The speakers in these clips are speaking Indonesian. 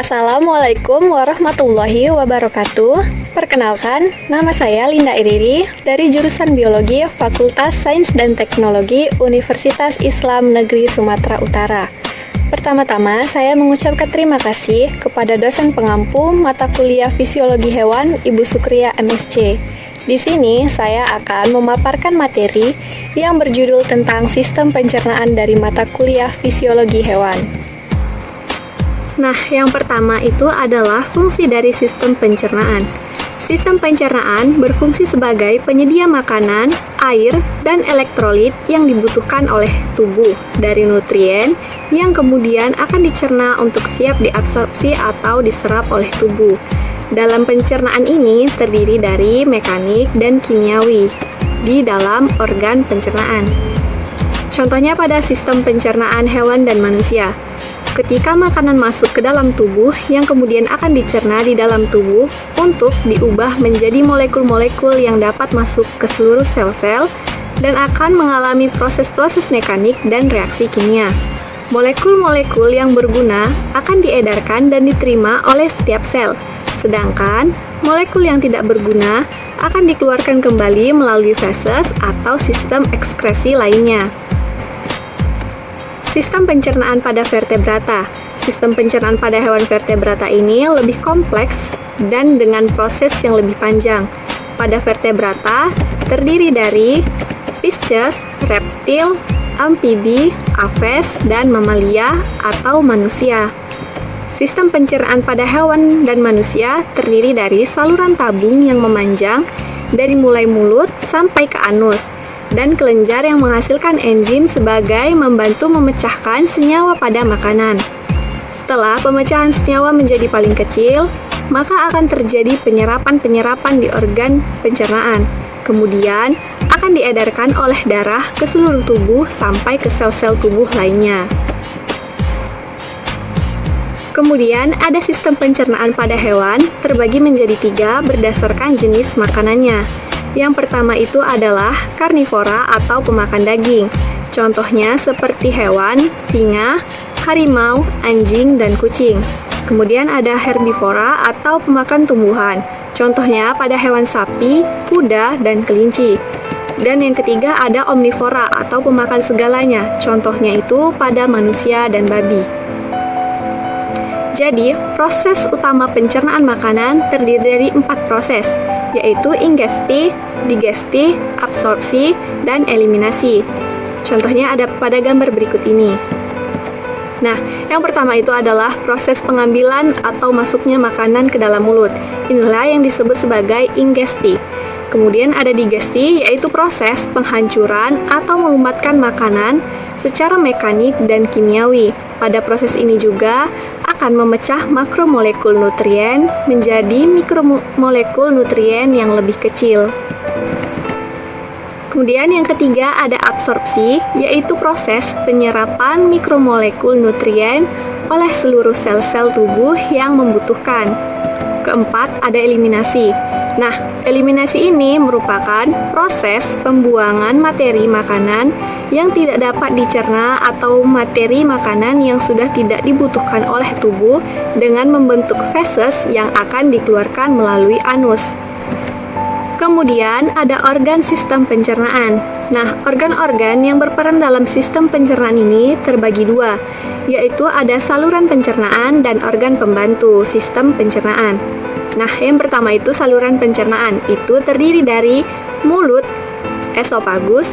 Assalamualaikum warahmatullahi wabarakatuh. Perkenalkan, nama saya Linda Iriri dari jurusan Biologi Fakultas Sains dan Teknologi Universitas Islam Negeri Sumatera Utara. Pertama-tama, saya mengucapkan terima kasih kepada dosen pengampu mata kuliah Fisiologi Hewan, Ibu Sukria MSc. Di sini, saya akan memaparkan materi yang berjudul tentang sistem pencernaan dari mata kuliah Fisiologi Hewan. Nah, yang pertama itu adalah fungsi dari sistem pencernaan. Sistem pencernaan berfungsi sebagai penyedia makanan, air, dan elektrolit yang dibutuhkan oleh tubuh dari nutrien yang kemudian akan dicerna untuk siap diabsorpsi atau diserap oleh tubuh. Dalam pencernaan ini terdiri dari mekanik dan kimiawi di dalam organ pencernaan. Contohnya pada sistem pencernaan hewan dan manusia. Ketika makanan masuk ke dalam tubuh yang kemudian akan dicerna di dalam tubuh untuk diubah menjadi molekul-molekul yang dapat masuk ke seluruh sel-sel dan akan mengalami proses-proses mekanik dan reaksi kimia. Molekul-molekul yang berguna akan diedarkan dan diterima oleh setiap sel, sedangkan molekul yang tidak berguna akan dikeluarkan kembali melalui feses atau sistem ekskresi lainnya. Sistem pencernaan pada vertebrata. Sistem pencernaan pada hewan vertebrata ini lebih kompleks dan dengan proses yang lebih panjang. Pada vertebrata terdiri dari Pisces, reptil, amfibi, aves, dan mamalia atau manusia. Sistem pencernaan pada hewan dan manusia terdiri dari saluran tabung yang memanjang dari mulai mulut sampai ke anus, dan kelenjar yang menghasilkan enzim sebagai membantu memecahkan senyawa pada makanan. Setelah pemecahan senyawa menjadi paling kecil, maka akan terjadi penyerapan-penyerapan di organ pencernaan. Kemudian akan diedarkan oleh darah ke seluruh tubuh sampai ke sel-sel tubuh lainnya. Kemudian ada sistem pencernaan pada hewan terbagi menjadi 3 berdasarkan jenis makanannya. Yang pertama itu adalah karnivora atau pemakan daging. Contohnya seperti hewan, singa, harimau, anjing, dan kucing. Kemudian ada herbivora atau pemakan tumbuhan. Contohnya pada hewan sapi, kuda, dan kelinci. Dan yang ketiga ada omnivora atau pemakan segalanya. Contohnya itu pada manusia dan babi. Jadi, proses utama pencernaan makanan terdiri dari 4 proses, yaitu ingesti, digesti, absorpsi, dan eliminasi. Contohnya ada pada gambar berikut ini. Nah, yang pertama itu adalah proses pengambilan atau masuknya makanan ke dalam mulut. Inilah yang disebut sebagai ingesti. Kemudian ada digesti, yaitu proses penghancuran atau melumatkan makanan secara mekanik dan kimiawi. Pada proses ini juga akan memecah makromolekul nutrien menjadi mikromolekul nutrien yang lebih kecil. Kemudian yang ketiga ada absorpsi, yaitu proses penyerapan mikromolekul nutrien oleh seluruh sel-sel tubuh yang membutuhkan. Keempat ada eliminasi. Nah, eliminasi ini merupakan proses pembuangan materi makanan yang tidak dapat dicerna atau materi makanan yang sudah tidak dibutuhkan oleh tubuh dengan membentuk feses yang akan dikeluarkan melalui anus. Kemudian ada organ sistem pencernaan. Nah, organ-organ yang berperan dalam sistem pencernaan ini terbagi 2, yaitu ada saluran pencernaan dan organ pembantu sistem pencernaan. Nah, yang pertama itu saluran pencernaan. Itu terdiri dari mulut, esofagus,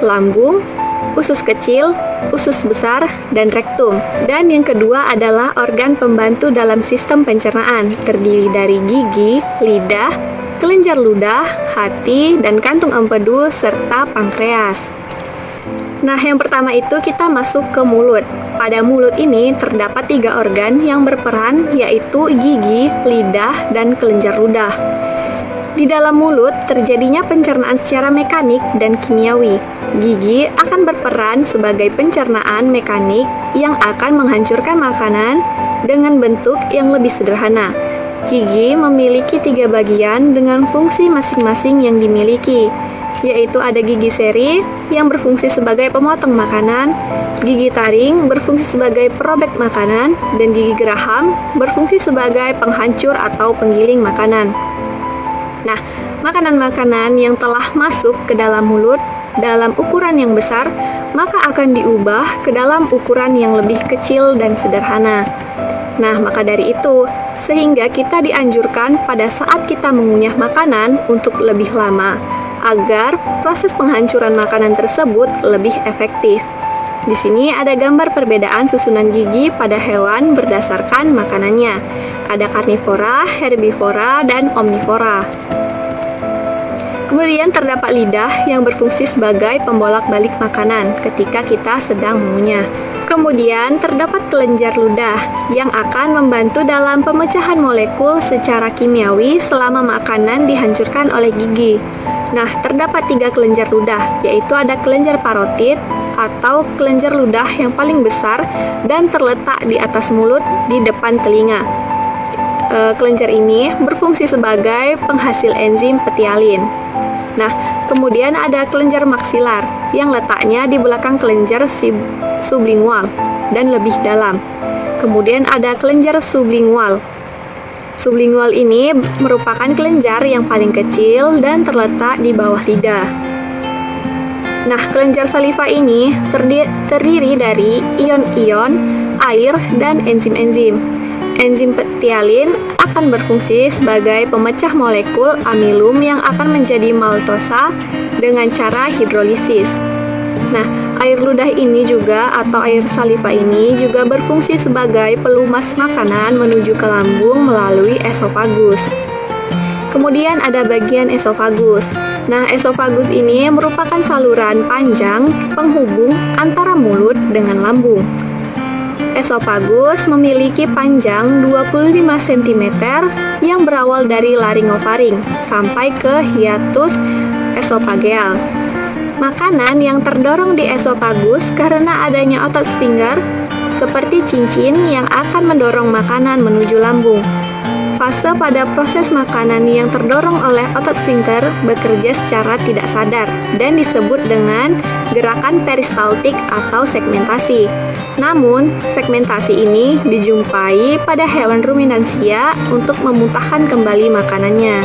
lambung, usus kecil, usus besar, dan rektum. Dan yang kedua adalah organ pembantu dalam sistem pencernaan, terdiri dari gigi, lidah, kelenjar ludah, hati, dan kantung empedu, serta pankreas. Nah, yang pertama itu kita masuk ke mulut. Pada mulut ini terdapat 3 organ yang berperan, yaitu gigi, lidah, dan kelenjar ludah. Di dalam mulut terjadinya pencernaan secara mekanik dan kimiawi. Gigi akan berperan sebagai pencernaan mekanik yang akan menghancurkan makanan dengan bentuk yang lebih sederhana. Gigi memiliki 3 bagian dengan fungsi masing-masing yang dimiliki. yaitu ada gigi seri yang berfungsi sebagai pemotong makanan, gigi taring berfungsi sebagai perobek makanan, dan gigi geraham berfungsi sebagai penghancur atau penggiling makanan. Nah, makanan-makanan yang telah masuk ke dalam mulut dalam ukuran yang besar, maka akan diubah ke dalam ukuran yang lebih kecil dan sederhana. Nah, maka dari itu, sehingga kita dianjurkan pada saat kita mengunyah makanan untuk lebih lama, agar proses penghancuran makanan tersebut lebih efektif. Di sini ada gambar perbedaan susunan gigi pada hewan berdasarkan makanannya. Ada karnivora, herbivora, dan omnivora. Kemudian terdapat lidah yang berfungsi sebagai pembolak-balik makanan ketika kita sedang mengunyah. Kemudian terdapat kelenjar ludah yang akan membantu dalam pemecahan molekul secara kimiawi selama makanan dihancurkan oleh gigi. Nah, terdapat 3 kelenjar ludah, yaitu ada kelenjar parotid atau kelenjar ludah yang paling besar dan terletak di atas mulut di depan telinga. Kelenjar ini berfungsi sebagai penghasil enzim petialin. Nah, kemudian ada kelenjar maksilar yang letaknya di belakang kelenjar sublingual dan lebih dalam. Kemudian ada kelenjar sublingual. Sublingual ini merupakan kelenjar yang paling kecil dan terletak di bawah lidah. Nah, kelenjar saliva ini terdiri dari ion-ion, air, dan enzim-enzim. Enzim petialin akan berfungsi sebagai pemecah molekul amilum yang akan menjadi maltosa dengan cara hidrolisis. Nah, air ludah ini juga atau air saliva ini juga berfungsi sebagai pelumas makanan menuju ke lambung melalui esofagus. Kemudian ada bagian esofagus. Nah, esofagus ini merupakan saluran panjang penghubung antara mulut dengan lambung. Esofagus memiliki panjang 25 cm yang berawal dari laringofaring sampai ke hiatus esofageal. Makanan yang terdorong di esofagus karena adanya otot sfinkter seperti cincin yang akan mendorong makanan menuju lambung. Fase pada proses makanan yang terdorong oleh otot sfinkter bekerja secara tidak sadar dan disebut dengan gerakan peristaltik atau segmentasi. Namun, segmentasi ini dijumpai pada hewan ruminansia untuk memuntahkan kembali makanannya.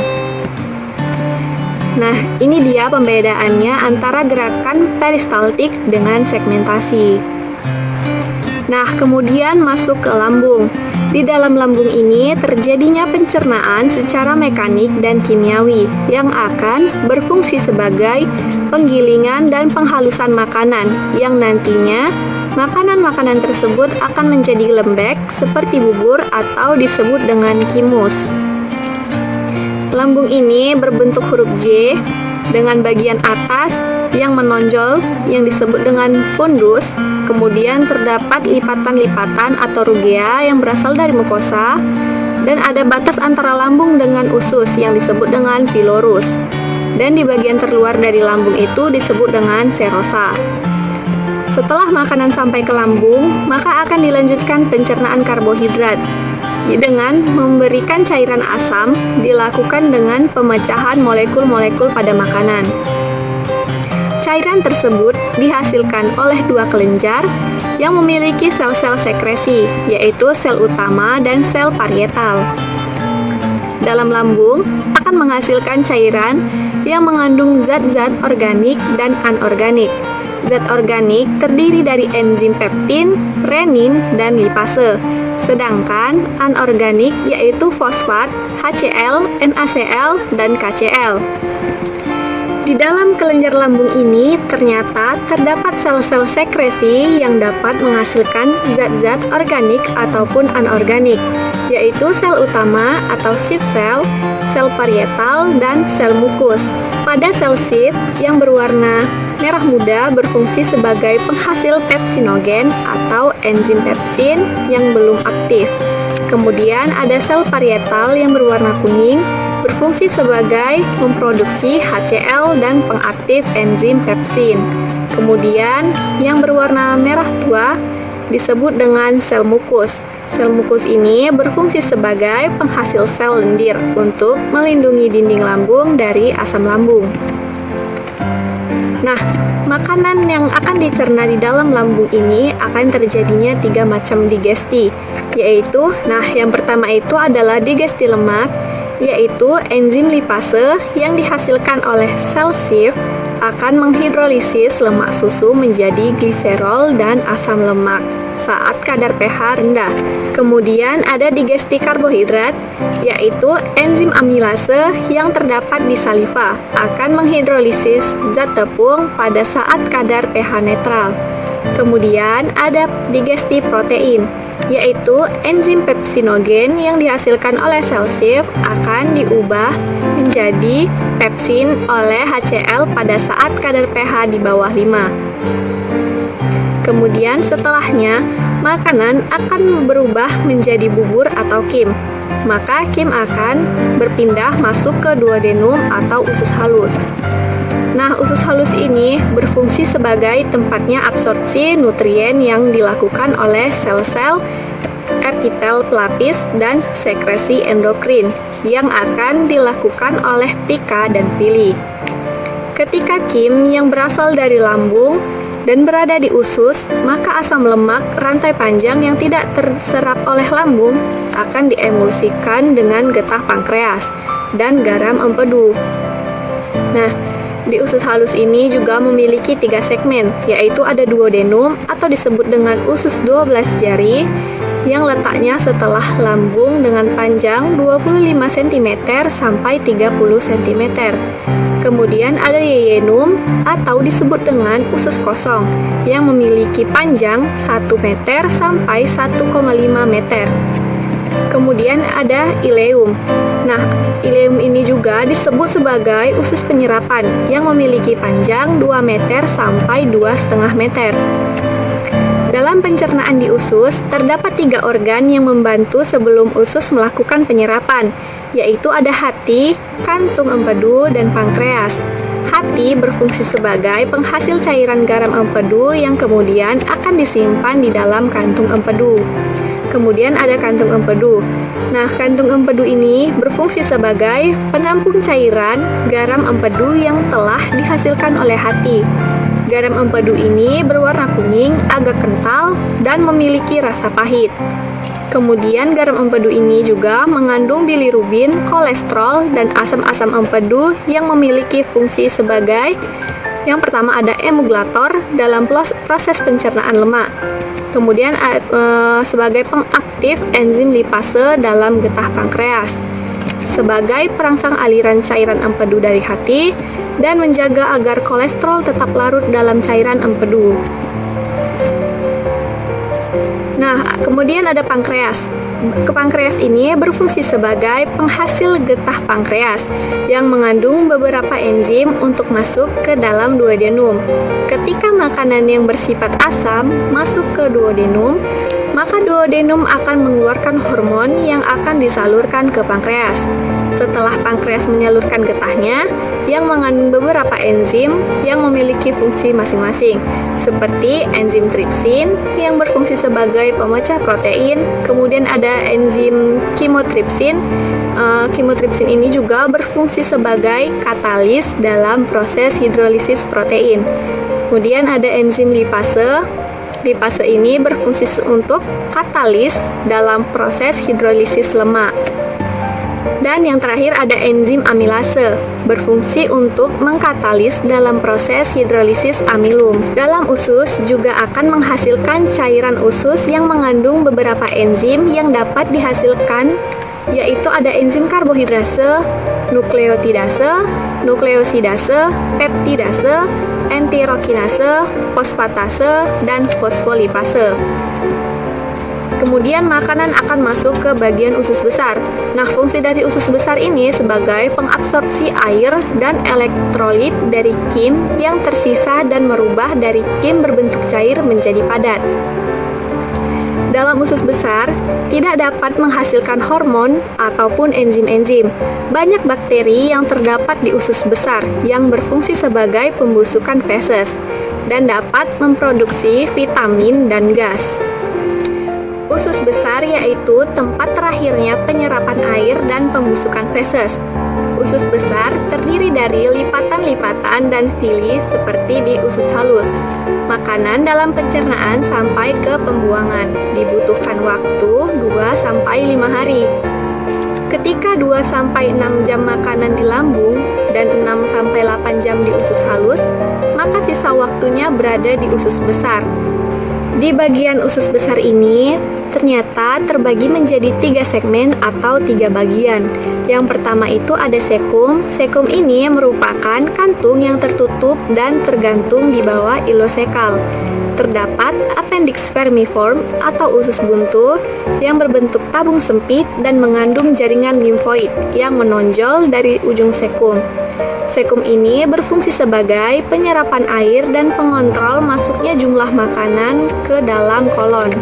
Nah, ini dia pembedaannya antara gerakan peristaltik dengan segmentasi. Nah, kemudian masuk ke lambung. Di dalam lambung ini terjadinya pencernaan secara mekanik dan kimiawi yang akan berfungsi sebagai penggilingan dan penghalusan makanan yang nantinya makanan-makanan tersebut akan menjadi lembek seperti bubur atau disebut dengan kimus. Lambung ini berbentuk huruf J dengan bagian atas yang menonjol yang disebut dengan fundus. Kemudian terdapat lipatan-lipatan atau rugea yang berasal dari mukosa dan ada batas antara lambung dengan usus yang disebut dengan pilorus. Dan di bagian terluar dari lambung itu disebut dengan serosa. Setelah makanan sampai ke lambung, maka akan dilanjutkan pencernaan karbohidrat. Dengan memberikan cairan asam dilakukan dengan pemecahan molekul-molekul pada makanan. Cairan tersebut dihasilkan oleh 2 kelenjar yang memiliki sel-sel sekresi, yaitu sel utama dan sel parietal. Dalam lambung akan menghasilkan cairan yang mengandung zat-zat organik dan anorganik. Zat organik terdiri dari enzim peptin, renin, dan lipase. Sedangkan anorganik yaitu fosfat, HCl, NaCl, dan KCl. Di dalam kelenjar lambung ini ternyata terdapat sel-sel sekresi yang dapat menghasilkan zat-zat organik ataupun anorganik, yaitu sel utama atau sheath cell, sel parietal, dan sel mukus. Pada sel sheath yang berwarna merah muda berfungsi sebagai penghasil pepsinogen atau enzim pepsin yang belum aktif. Kemudian ada sel parietal yang berwarna kuning berfungsi sebagai memproduksi HCl dan pengaktif enzim pepsin. Kemudian yang berwarna merah tua disebut dengan sel mukus. Sel mukus ini berfungsi sebagai penghasil sel lendir untuk melindungi dinding lambung dari asam lambung. Nah, makanan yang akan dicerna di dalam lambung ini akan terjadinya 3 macam digesti, yaitu, yang pertama itu adalah digesti lemak, yaitu enzim lipase yang dihasilkan oleh sel sif akan menghidrolisis lemak susu menjadi gliserol dan asam lemak saat kadar pH rendah. Kemudian ada digesti karbohidrat, yaitu enzim amilase yang terdapat di saliva akan menghidrolisis zat tepung pada saat kadar pH netral. Kemudian ada digesti protein, yaitu enzim pepsinogen yang dihasilkan oleh sel sif akan diubah menjadi pepsin oleh HCl pada saat kadar pH di bawah 5. Kemudian setelahnya, makanan akan berubah menjadi bubur atau kim. Maka kim akan berpindah masuk ke duodenum atau usus halus. Nah, usus halus ini berfungsi sebagai tempatnya absorpsi nutrien yang dilakukan oleh sel-sel epitel pelapis dan sekresi endokrin yang akan dilakukan oleh pika dan pili. Ketika kim yang berasal dari lambung dan berada di usus, maka asam lemak rantai panjang yang tidak terserap oleh lambung akan diemulsikan dengan getah pankreas dan garam empedu. Nah, di usus halus ini juga memiliki 3 segmen, yaitu ada duodenum atau disebut dengan usus 12 jari yang letaknya setelah lambung dengan panjang 25 cm sampai 30 cm. Kemudian ada yeyenum atau disebut dengan usus kosong yang memiliki panjang 1 meter sampai 1,5 meter. Kemudian ada ileum. Nah, ileum ini juga disebut sebagai usus penyerapan yang memiliki panjang 2 meter sampai 2,5 meter. Dalam pencernaan di usus, terdapat 3 organ yang membantu sebelum usus melakukan penyerapan, yaitu ada hati, kantung empedu, dan pankreas. Hati berfungsi sebagai penghasil cairan garam empedu yang kemudian akan disimpan di dalam kantung empedu. Kemudian ada kantung empedu. Nah, kantung empedu ini berfungsi sebagai penampung cairan garam empedu yang telah dihasilkan oleh hati. Garam empedu ini berwarna kuning, agak kental, dan memiliki rasa pahit. Kemudian garam empedu ini juga mengandung bilirubin, kolesterol, dan asam-asam empedu yang memiliki fungsi sebagai yang pertama ada emulgator dalam proses pencernaan lemak. Kemudian sebagai pengaktif enzim lipase dalam getah pankreas, sebagai perangsang aliran cairan empedu dari hati, dan menjaga agar kolesterol tetap larut dalam cairan empedu. Nah, kemudian ada pankreas. Pankreas ini berfungsi sebagai penghasil getah pankreas yang mengandung beberapa enzim untuk masuk ke dalam duodenum. Ketika makanan yang bersifat asam masuk ke duodenum, maka duodenum akan mengeluarkan hormon yang akan disalurkan ke pankreas. Setelah pankreas menyalurkan getahnya yang mengandung beberapa enzim yang memiliki fungsi masing-masing, seperti enzim tripsin yang berfungsi sebagai pemecah protein, kemudian ada enzim chymotrypsin. Chymotrypsin ini juga berfungsi sebagai katalis dalam proses hidrolisis protein. Kemudian ada enzim lipase. Lipase ini berfungsi untuk katalis dalam proses hidrolisis lemak. Dan yang terakhir ada enzim amilase, berfungsi untuk mengkatalis dalam proses hidrolisis amilum. Dalam usus juga akan menghasilkan cairan usus yang mengandung beberapa enzim yang dapat dihasilkan, yaitu ada enzim karbohidrase, nukleotidase, nukleosidase, peptidase, entirokinase, fosfatase, dan fosfolipase. Kemudian makanan akan masuk ke bagian usus besar. Nah, fungsi dari usus besar ini sebagai pengabsorpsi air dan elektrolit dari kim yang tersisa dan merubah dari kim berbentuk cair menjadi padat. Dalam usus besar tidak dapat menghasilkan hormon ataupun enzim-enzim. Banyak bakteri yang terdapat di usus besar yang berfungsi sebagai pembusukan feses dan dapat memproduksi vitamin dan gas. Usus besar yaitu tempat terakhirnya penyerapan air dan pembusukan feses. usus besar terdiri dari lipatan-lipatan dan villi seperti di usus halus. Makanan dalam pencernaan sampai ke pembuangan dibutuhkan waktu 2-5 hari. Ketika 2-6 jam makanan di lambung dan 6-8 jam di usus halus, maka sisa waktunya berada di usus besar. Di bagian usus besar ini ternyata terbagi menjadi 3 segmen atau 3 bagian. Yang pertama itu ada sekum. Sekum ini merupakan kantung yang tertutup dan tergantung di bawah ileosekal. Terdapat appendix vermiform atau usus buntu yang berbentuk tabung sempit dan mengandung jaringan limfoid yang menonjol dari ujung sekum. Sekum ini berfungsi sebagai penyerapan air dan pengontrol masuknya jumlah makanan ke dalam kolon.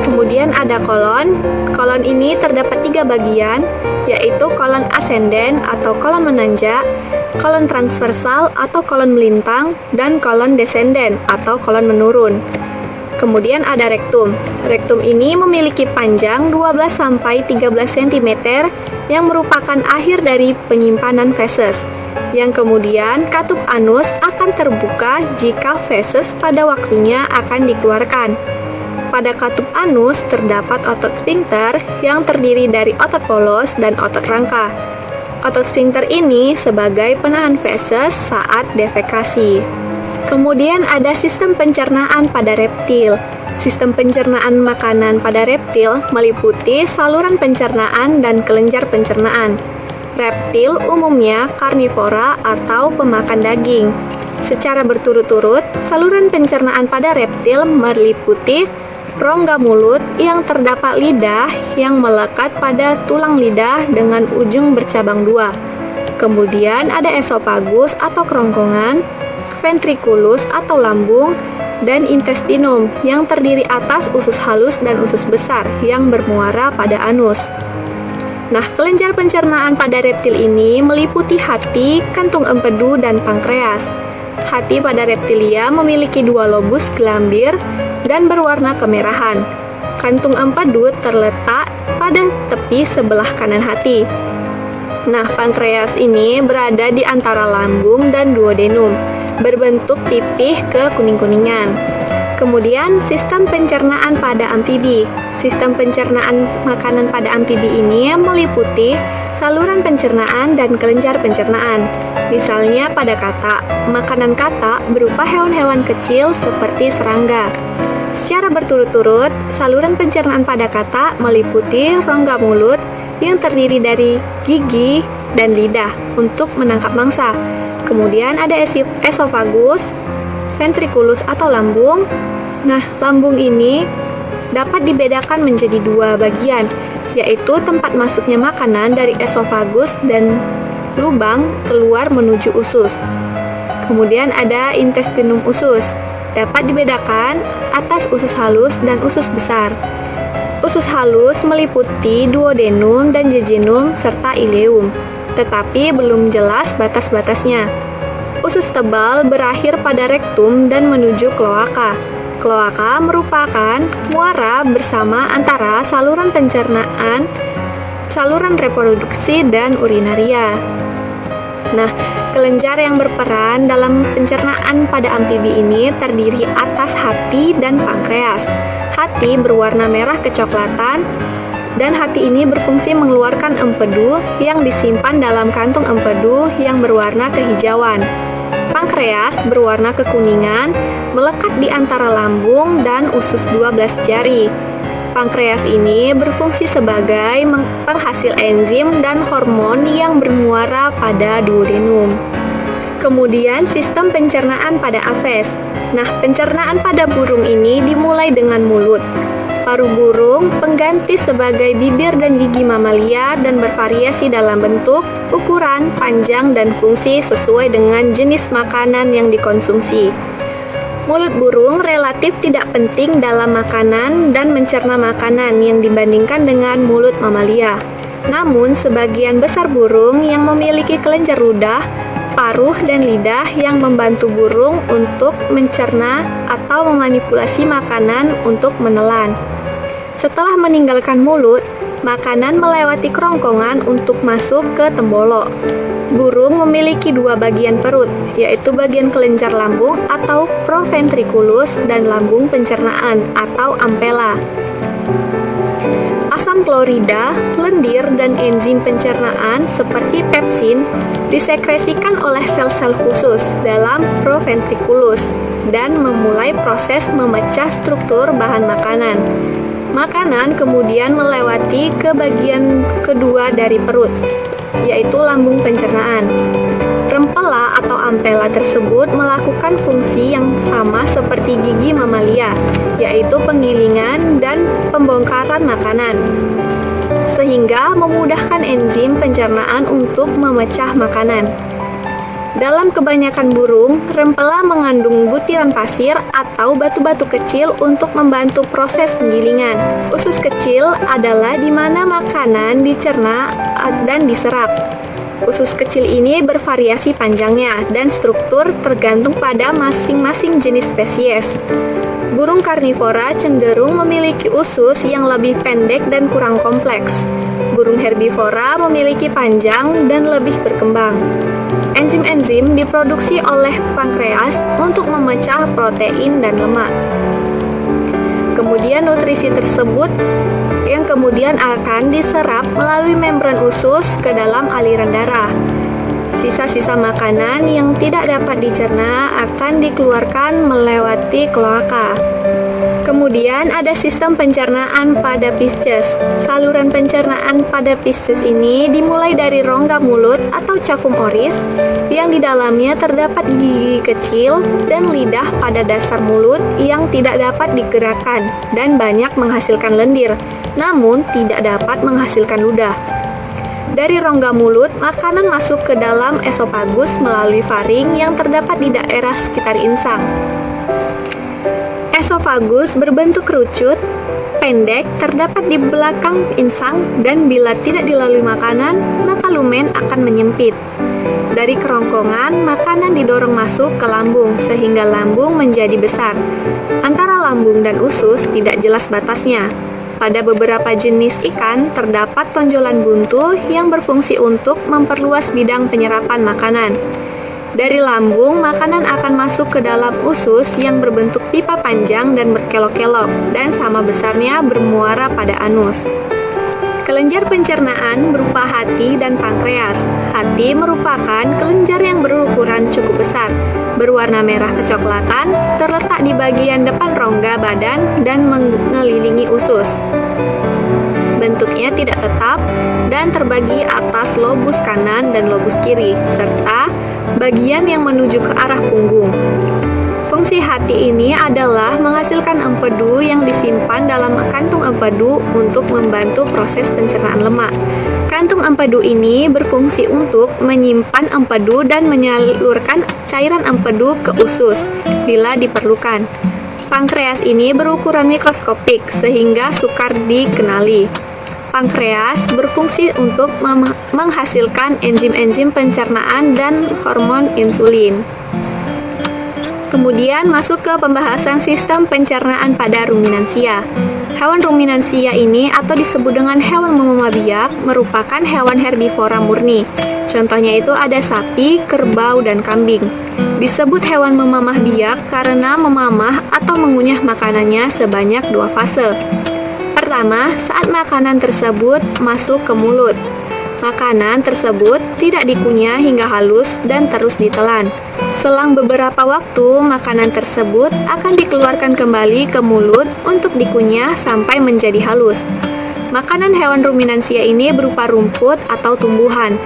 Kemudian ada kolon. Kolon ini terdapat 3 bagian, yaitu kolon ascenden atau kolon menanjak, kolon transversal atau kolon melintang, dan kolon descenden atau kolon menurun. Kemudian ada rektum. Rektum ini memiliki panjang 12-13 cm yang merupakan akhir dari penyimpanan feses. Yang kemudian katup anus akan terbuka jika feses pada waktunya akan dikeluarkan. Pada katup anus terdapat otot sphincter yang terdiri dari otot polos dan otot rangka. Otot sphincter ini sebagai penahan feses saat defekasi. Kemudian ada sistem pencernaan pada reptil. Sistem pencernaan makanan pada reptil meliputi saluran pencernaan dan kelenjar pencernaan. Reptil umumnya karnivora atau pemakan daging. Secara berturut-turut, saluran pencernaan pada reptil meliputi rongga mulut yang terdapat lidah yang melekat pada tulang lidah dengan ujung bercabang 2. Kemudian ada esofagus atau kerongkongan, ventriculus atau lambung, dan intestinum yang terdiri atas usus halus dan usus besar yang bermuara pada anus. Nah, kelenjar pencernaan pada reptil ini meliputi hati, kantung empedu, dan pankreas. Hati pada reptilia memiliki 2 lobus gelambir dan berwarna kemerahan. Kantung empedu terletak pada tepi sebelah kanan hati. Nah, pankreas ini berada di antara lambung dan duodenum, berbentuk pipih ke kuning-kuningan. Kemudian, sistem pencernaan pada amfibi. Sistem pencernaan makanan pada amfibi ini meliputi saluran pencernaan dan kelenjar pencernaan. Misalnya pada katak, makanan katak berupa hewan-hewan kecil seperti serangga. Secara berturut-turut, saluran pencernaan pada katak meliputi rongga mulut yang terdiri dari gigi dan lidah untuk menangkap mangsa. Kemudian ada esofagus, ventriculus atau lambung. Nah, lambung ini dapat dibedakan menjadi 2 bagian, yaitu tempat masuknya makanan dari esofagus dan lubang keluar menuju usus. Kemudian ada intestinum usus, dapat dibedakan atas usus halus dan usus besar. Usus halus meliputi duodenum dan jejunum serta ileum, tetapi belum jelas batas-batasnya. Usus tebal berakhir pada rektum dan menuju kloaka. Kloaka merupakan muara bersama antara saluran pencernaan, saluran reproduksi, dan urinaria. Nah, kelenjar yang berperan dalam pencernaan pada amfibi ini terdiri atas hati dan pankreas. Hati berwarna merah kecoklatan, dan hati ini berfungsi mengeluarkan empedu yang disimpan dalam kantung empedu yang berwarna kehijauan. Pankreas berwarna kekuningan, melekat di antara lambung dan usus 12 jari. Pankreas ini berfungsi sebagai penghasil enzim dan hormon yang bermuara pada duodenum. Kemudian sistem pencernaan pada aves. Nah, pencernaan pada burung ini dimulai dengan mulut. Paru burung pengganti sebagai bibir dan gigi mamalia dan bervariasi dalam bentuk, ukuran, panjang, dan fungsi sesuai dengan jenis makanan yang dikonsumsi. Mulut burung relatif tidak penting dalam makanan dan mencerna makanan yang dibandingkan dengan mulut mamalia. Namun, sebagian besar burung yang memiliki kelenjar ludah, paruh, dan lidah yang membantu burung untuk mencerna atau memanipulasi makanan untuk menelan. Setelah meninggalkan mulut, Makanan melewati kerongkongan untuk masuk ke tembolok. Burung memiliki dua bagian perut, yaitu bagian kelenjar lambung atau proventriculus dan lambung pencernaan atau ampela. Asam klorida, lendir, dan enzim pencernaan seperti pepsin disekresikan oleh sel-sel khusus dalam proventriculus dan memulai proses memecah struktur bahan makanan. Makanan kemudian melewati ke bagian kedua dari perut, yaitu lambung pencernaan. Rempela atau ampela tersebut melakukan fungsi yang sama seperti gigi mamalia, yaitu penggilingan dan pembongkaran makanan, sehingga memudahkan enzim pencernaan untuk memecah makanan. Dalam kebanyakan burung, rempela mengandung butiran pasir atau batu-batu kecil untuk membantu proses penggilingan. Usus kecil adalah di mana makanan dicerna dan diserap. Usus kecil ini bervariasi panjangnya dan struktur tergantung pada masing-masing jenis spesies. Burung karnivora cenderung memiliki usus yang lebih pendek dan kurang kompleks. Burung herbivora memiliki panjang dan lebih berkembang. Enzim-enzim diproduksi oleh pankreas untuk memecah protein dan lemak. Kemudian nutrisi tersebut yang kemudian akan diserap melalui membran usus ke dalam aliran darah. Sisa-sisa makanan yang tidak dapat dicerna akan dikeluarkan melewati kloaka. Kemudian ada sistem pencernaan pada Pisces. Saluran pencernaan pada Pisces ini dimulai dari rongga mulut atau cavum oris yang di dalamnya terdapat gigi kecil dan lidah pada dasar mulut yang tidak dapat digerakkan dan banyak menghasilkan lendir, namun tidak dapat menghasilkan ludah. Dari rongga mulut, makanan masuk ke dalam esofagus melalui faring yang terdapat di daerah sekitar insang. Esofagus berbentuk kerucut, pendek, terdapat di belakang insang, dan bila tidak dilalui makanan, maka lumen akan menyempit. Dari kerongkongan, makanan didorong masuk ke lambung, sehingga lambung menjadi besar. Antara lambung dan usus tidak jelas batasnya. Pada beberapa jenis ikan, terdapat tonjolan buntu yang berfungsi untuk memperluas bidang penyerapan makanan. Dari lambung, makanan akan masuk ke dalam usus yang berbentuk pipa panjang dan berkelok-kelok, dan sama besarnya bermuara pada anus. Kelenjar pencernaan berupa hati dan pankreas. Hati merupakan kelenjar yang berukuran cukup besar, berwarna merah kecoklatan, terletak di bagian depan rongga badan dan mengelilingi usus. Bentuknya tidak tetap dan terbagi atas lobus kanan dan lobus kiri, serta bagian yang menuju ke arah punggung. Fungsi hati ini adalah menghasilkan empedu yang disimpan dalam kantung empedu untuk membantu proses pencernaan lemak. Kantung empedu ini berfungsi untuk menyimpan empedu dan menyalurkan cairan empedu ke usus bila diperlukan. Pankreas ini berukuran mikroskopik sehingga sukar dikenali. Pankreas berfungsi untuk menghasilkan enzim-enzim pencernaan dan hormon insulin. Kemudian masuk ke pembahasan sistem pencernaan pada ruminansia. Hewan ruminansia ini atau disebut dengan hewan memamah biak merupakan hewan herbivora murni. Contohnya itu ada sapi, kerbau, dan kambing. Disebut hewan memamah biak karena memamah atau mengunyah makanannya sebanyak 2 fase. Pertama, saat makanan tersebut masuk ke mulut. Makanan tersebut tidak dikunyah hingga halus dan terus ditelan. Selang beberapa waktu, makanan tersebut akan dikeluarkan kembali ke mulut untuk dikunyah sampai menjadi halus. Makanan hewan ruminansia ini berupa rumput atau tumbuhan.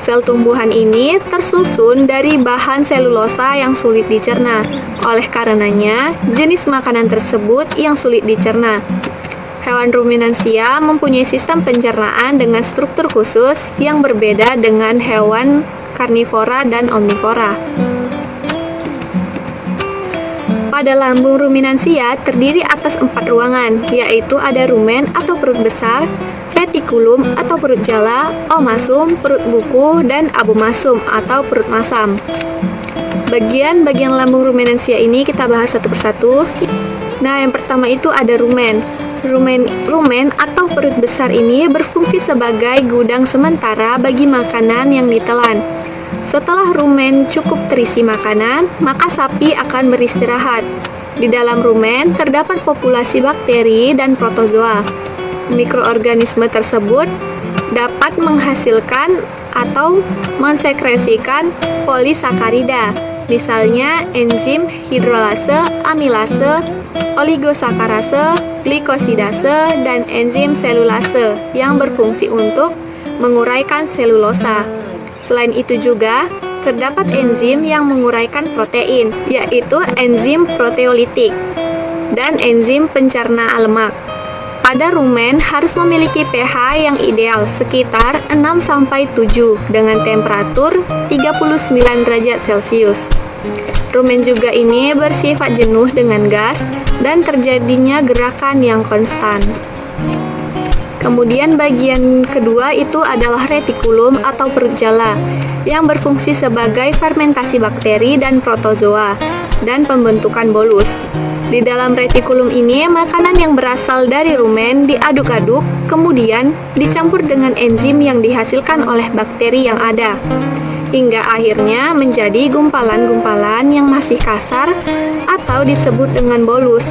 Sel tumbuhan ini tersusun dari bahan selulosa yang sulit dicerna. Oleh karenanya, jenis makanan tersebut yang sulit dicerna. Hewan ruminansia mempunyai sistem pencernaan dengan struktur khusus yang berbeda dengan hewan karnivora dan omnivora. Pada lambung ruminansia terdiri atas 4 ruangan, yaitu ada rumen atau perut besar, retikulum atau perut jala, omasum, perut buku, dan abomasum atau perut masam. Bagian-bagian lambung ruminansia ini kita bahas satu persatu. Nah, yang pertama itu ada rumen. Rumen atau perut besar ini berfungsi sebagai gudang sementara bagi makanan yang ditelan. Setelah rumen cukup terisi makanan, maka sapi akan beristirahat. Di dalam rumen terdapat populasi bakteri dan protozoa. Mikroorganisme tersebut dapat menghasilkan atau mensekresikan polisakarida, misalnya enzim hidrolase, amilase, oligosakarase, glikosidase, dan enzim selulase yang berfungsi untuk menguraikan selulosa. Selain itu juga, terdapat enzim yang menguraikan protein, yaitu enzim proteolitik dan enzim pencerna lemak. Pada rumen harus memiliki pH yang ideal sekitar 6-7 dengan temperatur 39 derajat Celcius. Rumen juga ini bersifat jenuh dengan gas dan terjadinya gerakan yang konstan. Kemudian bagian kedua itu adalah retikulum atau perut jala yang berfungsi sebagai fermentasi bakteri dan protozoa dan pembentukan bolus. Di dalam retikulum ini, makanan yang berasal dari rumen diaduk-aduk, kemudian dicampur dengan enzim yang dihasilkan oleh bakteri yang ada, hingga akhirnya menjadi gumpalan-gumpalan yang masih kasar atau disebut dengan bolus.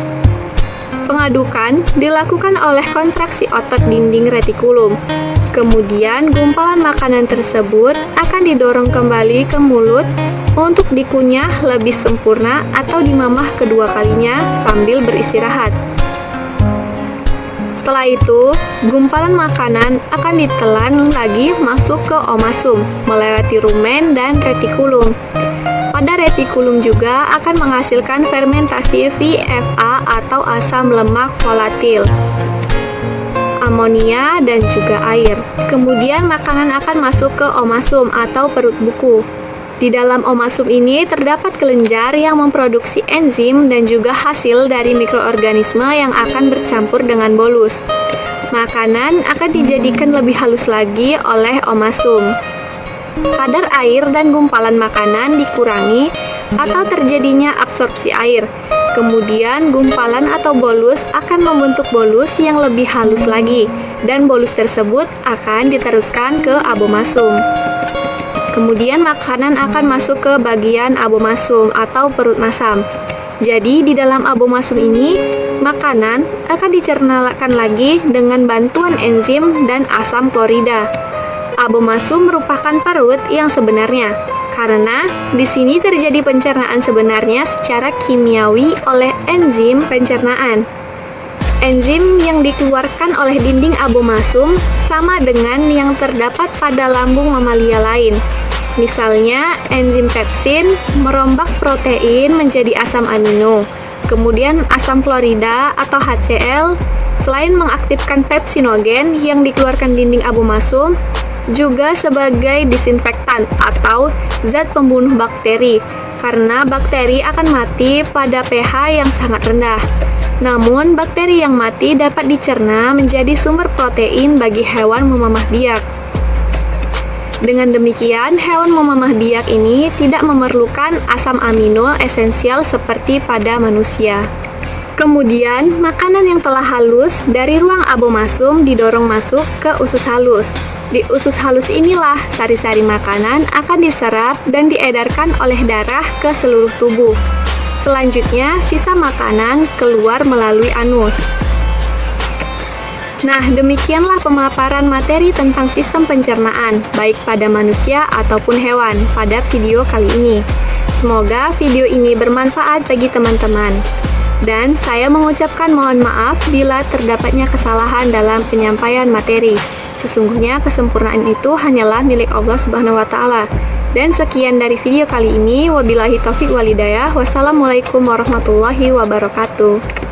Pengadukan dilakukan oleh kontraksi otot dinding retikulum. Kemudian gumpalan makanan tersebut akan didorong kembali ke mulut untuk dikunyah lebih sempurna atau dimamah kedua kalinya sambil beristirahat. Setelah itu, gumpalan makanan akan ditelan lagi masuk ke omasum, melewati rumen dan retikulum. Pada retikulum juga akan menghasilkan fermentasi VFA atau asam lemak volatil, amonia, dan juga air. Kemudian makanan akan masuk ke omasum atau perut buku. Di dalam omasum ini terdapat kelenjar yang memproduksi enzim dan juga hasil dari mikroorganisme yang akan bercampur dengan bolus. Makanan akan dijadikan lebih halus lagi oleh omasum. Kadar air dan gumpalan makanan dikurangi atau terjadinya absorpsi air. Kemudian gumpalan atau bolus akan membentuk bolus yang lebih halus lagi, dan bolus tersebut akan diteruskan ke abomasum. Kemudian makanan akan masuk ke bagian abomasum atau perut masam. Jadi di dalam abomasum ini, makanan akan dicernakan lagi dengan bantuan enzim dan asam klorida. Abomasum merupakan perut yang sebenarnya, karena di sini terjadi pencernaan sebenarnya secara kimiawi oleh enzim pencernaan. Enzim yang dikeluarkan oleh dinding abomasum sama dengan yang terdapat pada lambung mamalia lain. Misalnya, enzim pepsin merombak protein menjadi asam amino. Kemudian asam klorida atau HCl, selain mengaktifkan pepsinogen yang dikeluarkan dinding abomasum, juga sebagai disinfektan atau zat pembunuh bakteri, karena bakteri akan mati pada pH yang sangat rendah. Namun, bakteri yang mati dapat dicerna menjadi sumber protein bagi hewan memamah biak. Dengan demikian, hewan memamah biak ini tidak memerlukan asam amino esensial seperti pada manusia. Kemudian, makanan yang telah halus dari ruang abomasum didorong masuk ke usus halus. Di usus halus inilah sari-sari makanan akan diserap dan diedarkan oleh darah ke seluruh tubuh. Selanjutnya, sisa makanan keluar melalui anus. Nah, demikianlah pemaparan materi tentang sistem pencernaan, baik pada manusia ataupun hewan, pada video kali ini. Semoga video ini bermanfaat bagi teman-teman. Dan saya mengucapkan mohon maaf bila terdapatnya kesalahan dalam penyampaian materi. Sesungguhnya kesempurnaan itu hanyalah milik Allah Subhanahu wa Ta'ala. Dan sekian dari video kali ini. Wabillahi taufiq wal hidayah. Wassalamualaikum warahmatullahi wabarakatuh.